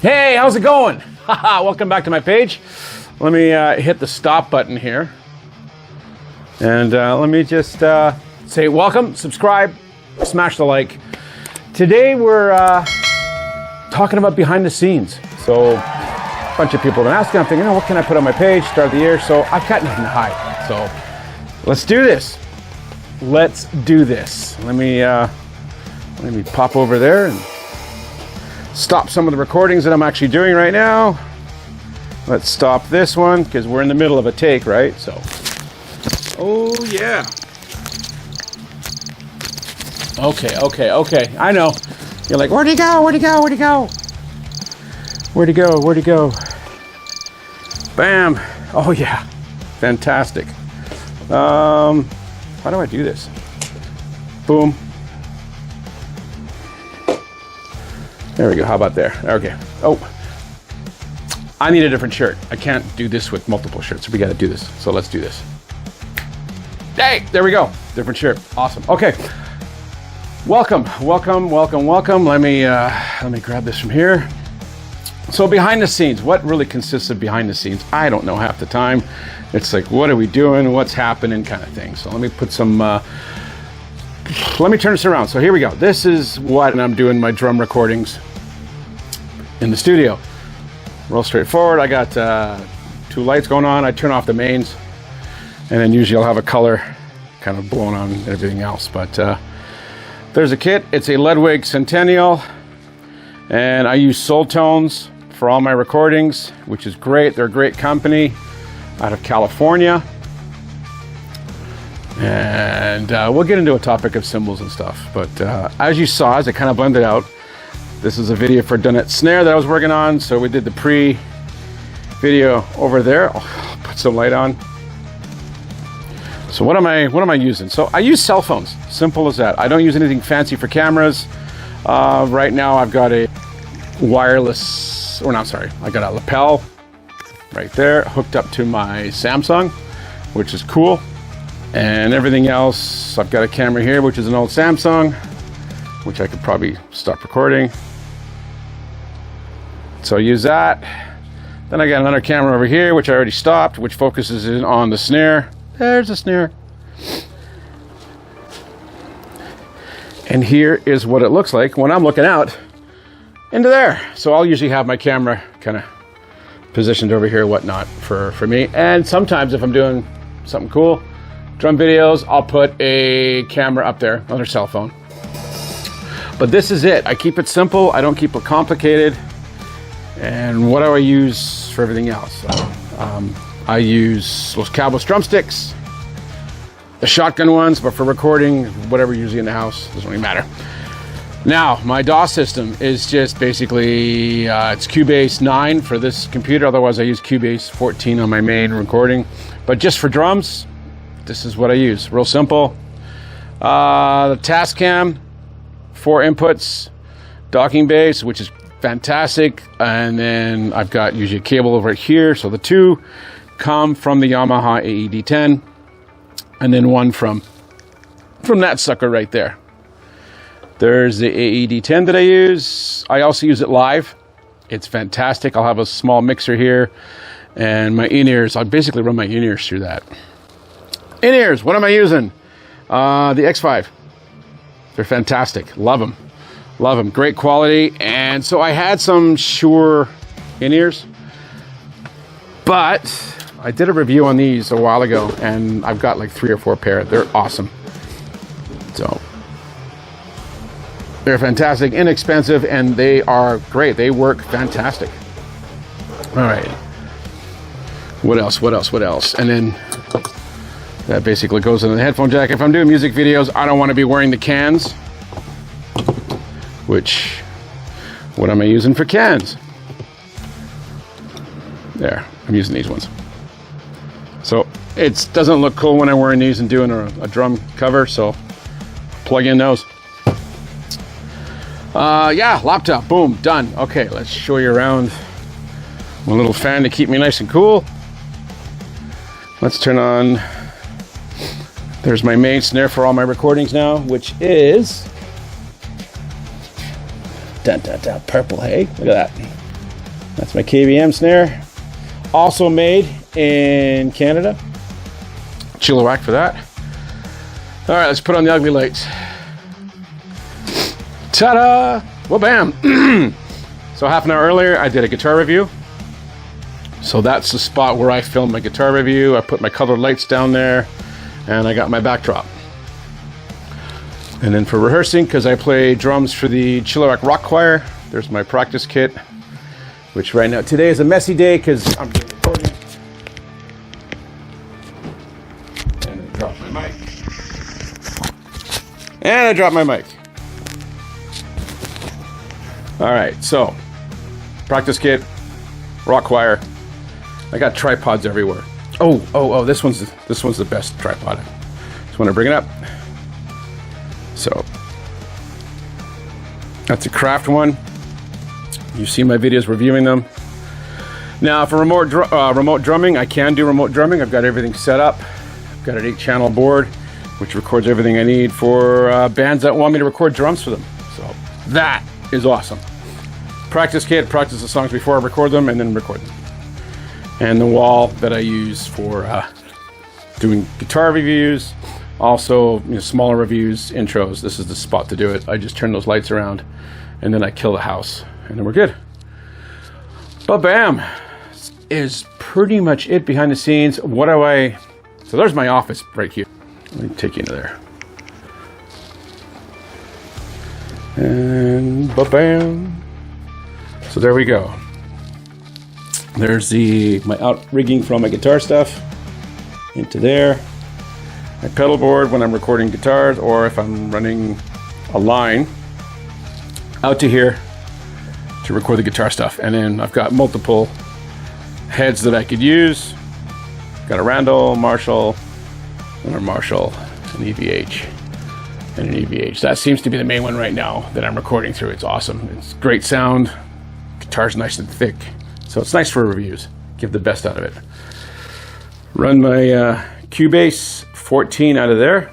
Hey, how's it going? Welcome back to my page. Let me hit the stop button here. And let me just say welcome, subscribe, smash the like. Today we're talking about behind the scenes. So a bunch of people have been asking, I'm thinking, oh, what can I put on my page, start of the year? So I've got nothing to hide. So let's do this. Let's do this. Let me pop over there and stop some of the recordings that I'm actually doing right now. Let's stop this one because we're in the middle of a take, right? So, oh yeah. Okay. I know. You're like, where'd he go? Where'd he go? Where'd he go? Where'd he go? Where'd he go? Bam. Oh yeah. Fantastic. How do I do this? Boom. There we go. How about there? Okay. Oh, I need a different shirt. I can't do this with multiple shirts. So we got to do this. So let's do this. Hey, there we go. Different shirt. Awesome. Okay. Welcome. Let me grab this from here. So behind the scenes, what really consists of behind the scenes? I don't know half the time. It's like, what are we doing? What's happening kind of thing. So let me put some, let me turn this around. So here we go. This is what I'm doing my drum recordings in the studio. Real straightforward. I got 2 lights going on. I turn off the mains, and then usually I'll have a color kind of blown on everything else. But there's a kit. It's a Ludwig Centennial, and I use SOULTONEs for all my recordings, which is great. They're a great company out of California. And we'll get into a topic of cymbals and stuff. But as you saw, as I kind of blended out, this is a video for Donut Snare that I was working on. So we did the pre-video over there. I'll put some light on. So what am I using? So I use cell phones. Simple as that. I don't use anything fancy for cameras. Right now I've got a wireless, or not, sorry. I got a lapel right there hooked up to my Samsung, which is cool. And everything else, I've got a camera here, which is an old Samsung, which I could probably stop recording. So I use that. Then I got another camera over here, which I already stopped, which focuses in on the snare. There's a snare. And here is what it looks like when I'm looking out into there. So I'll usually have my camera kind of positioned over here, whatnot, for me. And sometimes if I'm doing something cool, drum videos, I'll put a camera up there, another cell phone. But this is it. I keep it simple. I don't keep it complicated. And what do I use for everything else? So, I use those CUBASE drumsticks, the shotgun ones, but for recording, whatever usually in the house, doesn't really matter. Now, my DAW system is just basically, it's CUBASE 9 for this computer. Otherwise, I use CUBASE 14 on my main recording. But just for drums, this is what I use. Real simple. The Tascam, 4 inputs, docking base, which is fantastic. And then I've got usually a cable over here. So the 2 come from the Yamaha EAD10, and then 1 from that sucker right there. There's the EAD10 that I use. I also use it live. It's fantastic. I'll have a small mixer here, and my in-ears, I basically run my in-ears through that. In-ears, what am I using? The X5. They're fantastic. Love them. Love them. Great quality. And so I had some Shure in-ears, but I did a review on these a while ago, and I've got like 3 or 4 pair. They're awesome. So they're fantastic, inexpensive, and they are great. They work fantastic. All right. What else? And then that basically goes into the headphone jack. If I'm doing music videos, I don't want to be wearing the cans, which, what am I using for cans? There, I'm using these ones. So it doesn't look cool when I'm wearing these and doing a drum cover, so plug in those. Yeah, laptop, boom, done. Okay, let's show you around my little fan to keep me nice and cool. Let's turn on, there's my main snare for all my recordings now, which is, purple, hey, look at that. That's my KBM snare. Also made in Canada. Chilliwack for that. All right, let's put on the ugly lights. Ta-da! Well, bam! So half an hour earlier, I did a guitar review. So that's the spot where I filmed my guitar review. I put my colored lights down there, and I got my backdrop. And then for rehearsing, because I play drums for the Chilliwack Rock Choir, there's my practice kit, which right now, today is a messy day because I'm recording. And I dropped my mic. And I dropped my mic. All right, so practice kit, rock choir. I got tripods everywhere. Oh, this one's the best tripod. Just want to bring it up. So that's a Craft one. You see my videos reviewing them. Now for remote drumming, I can do remote drumming. I've got everything set up. I've got an 8-channel board, which records everything I need for bands that want me to record drums for them. So that is awesome. Practice kit, practice the songs before I record them, and then record them. And the wall that I use for doing guitar reviews, also smaller reviews, intros. This is the spot to do it. I just turn those lights around, and then I kill the house, and then we're good. But bam, is pretty much it behind the scenes. What do I? So there's my office right here. Let me take you into there. And ba-bam. So there we go. There's my out rigging from my guitar stuff into there. My pedal board when I'm recording guitars, or if I'm running a line out to here to record the guitar stuff. And then I've got multiple heads that I could use. Got a Randall, Marshall, and a Marshall, an EVH, and an EVH. That seems to be the main one right now that I'm recording through. It's awesome. It's great sound. Guitar's nice and thick. So it's nice for reviews. Give the best out of it. Run my CUBASE 14 out of there.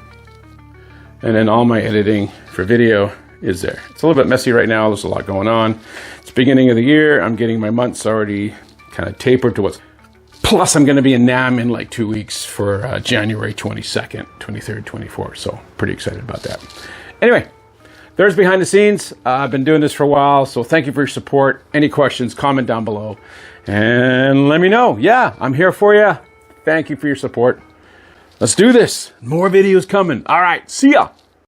And then all my editing for video is there. It's a little bit messy right now. There's a lot going on. It's beginning of the year. I'm getting my months already kind of tapered to what's... Plus, I'm going to be in NAMM in like 2 weeks for January 22nd, 23rd, 24th. So pretty excited about that. Anyway, there's behind the scenes. I've been doing this for a while, so thank you for your support. Any questions, comment down below. And let me know. Yeah, I'm here for you. Thank you for your support. Let's do this. More videos coming. All right, see ya.